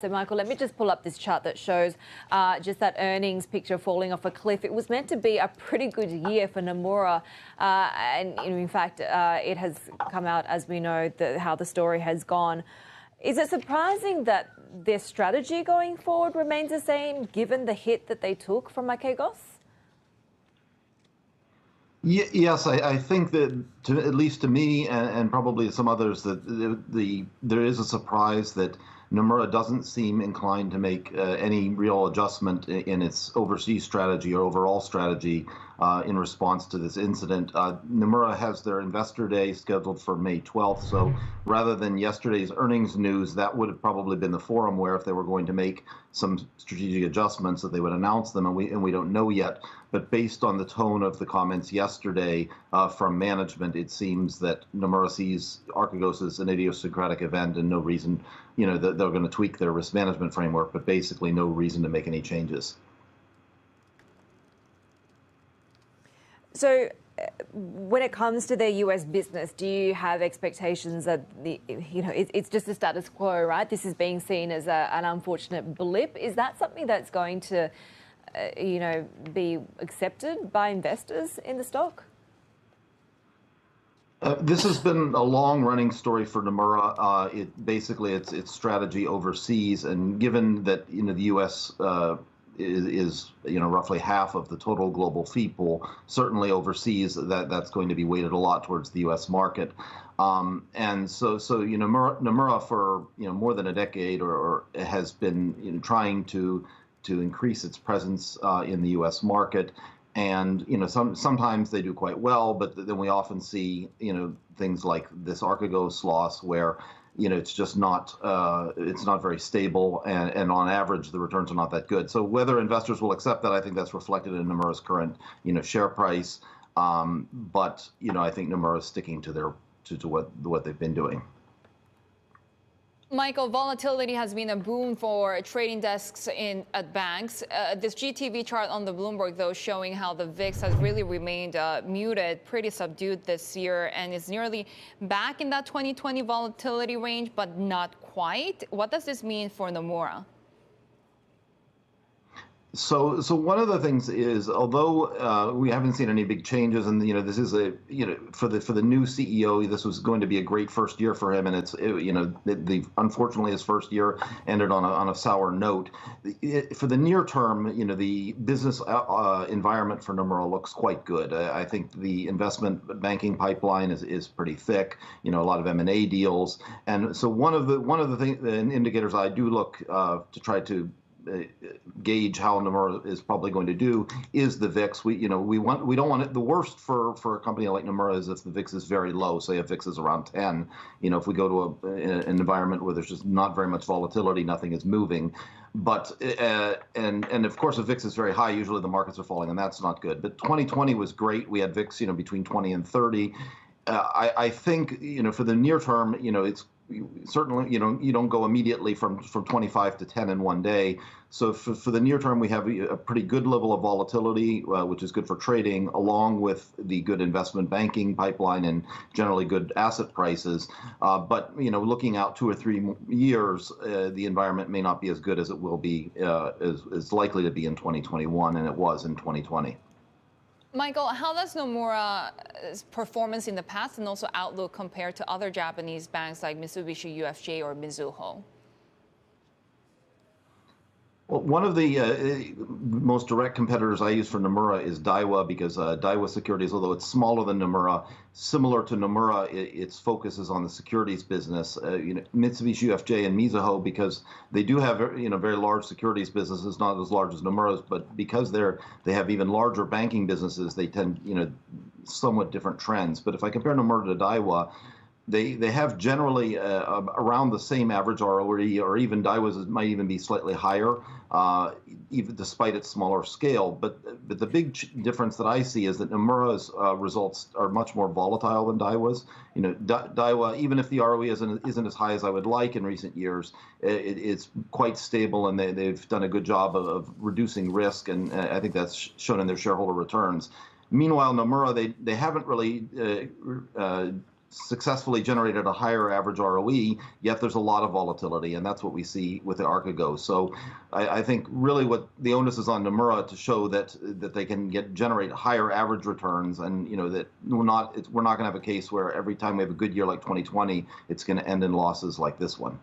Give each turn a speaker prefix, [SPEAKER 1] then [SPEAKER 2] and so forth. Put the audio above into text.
[SPEAKER 1] So, Michael, let me just pull up this chart that shows just that earnings picture falling off a cliff. It was meant to be a pretty good year for Nomura. And in fact, it has come out, as we know, how the story has gone. Is it surprising that their strategy going forward remains the same, given the hit that they took from Archegos?
[SPEAKER 2] Yes, I think that, at least to me and probably to some others, that there is a surprise that Nomura doesn't seem inclined to make any real adjustment in its overseas strategy or overall strategy in response to this incident. Nomura has their investor day scheduled for May 12th, so rather than yesterday's earnings news, that would have probably been the forum where, if they were going to make some strategic adjustments, that they would announce them, and we don't know yet. But based on the tone of the comments yesterday from management, it seems that Nomura sees Archegos as an idiosyncratic event and no reason, that they're going to tweak their risk management framework, but basically no reason to make any changes.
[SPEAKER 1] So when it comes to their US business, do you have expectations that it's just a status quo, right? This is being seen as an unfortunate blip. Is that something that's going to be accepted by investors in the stock?
[SPEAKER 2] This has been a long-running story for Nomura. Its strategy overseas, and given that the U.S. is roughly half of the total global fee pool, certainly overseas that's going to be weighted a lot towards the U.S. market. And so Nomura for more than a decade or has been trying to increase its presence in the U.S. market. And sometimes they do quite well, but then we often see things like this Archegos loss, where it's just not very stable, and on average the returns are not that good. So whether investors will accept that, I think that's reflected in Nomura's current share price. But I think Nomura is sticking to what they've been doing.
[SPEAKER 3] Michael, volatility has been a boom for trading desks at banks. This GTV chart on the Bloomberg, though, showing how the VIX has really remained muted, pretty subdued this year, and is nearly back in that 2020 volatility range, but not quite. What does this mean for Nomura?
[SPEAKER 2] So one of the things is, although we haven't seen any big changes, and this is for the new CEO, this was going to be a great first year for him, and unfortunately his first year ended on a sour note. For the near term, the business environment for Nomura looks quite good. I think the investment banking pipeline is pretty thick. A lot of M&A deals, and so one of the indicators I do look to try to gauge how Nomura is probably going to do is the VIX. We don't want it. The worst for a company like Nomura is if the VIX is very low. Say if VIX is around 10. If we go to an environment where there's just not very much volatility, nothing is moving. But and of course, if VIX is very high, usually the markets are falling, and that's not good. But 2020 was great. We had VIX, between 20 and 30. I think for the near term, it's certainly you don't go immediately from 25 to 10 in one day. So for the near term, we have a pretty good level of volatility, which is good for trading, along with the good investment banking pipeline and generally good asset prices. But looking out 2 or 3 years, the environment may not be as good as it will be, is likely to be in 2021, and it was in 2020.
[SPEAKER 3] Michael, how does Nomura's performance in the past and also outlook compare to other Japanese banks like Mitsubishi UFJ or Mizuho?
[SPEAKER 2] Well, one of the most direct competitors I use for Nomura is Daiwa, because Daiwa Securities, although it's smaller than Nomura, similar to Nomura, its focus is on the securities business. Mitsubishi UFJ and Mizuho, because they do have very large securities businesses, not as large as Nomura's, but because they have even larger banking businesses, they tend somewhat different trends. But if I compare Nomura to Daiwa, they have generally around the same average ROE, or even Daiwa's might even be slightly higher, even despite its smaller scale. But the big difference that I see is that Nomura's results are much more volatile than Daiwa's. Daiwa, even if the ROE isn't as high as I would like in recent years, it's quite stable, and they've done a good job of reducing risk, and I think that's shown in their shareholder returns. Meanwhile, Nomura, they haven't really successfully generated a higher average ROE, yet there's a lot of volatility, and that's what we see with the Archegos. So I think really what the onus is on Nomura to show that they can generate higher average returns, and that we're not going to have a case where every time we have a good year like 2020, it's going to end in losses like this one.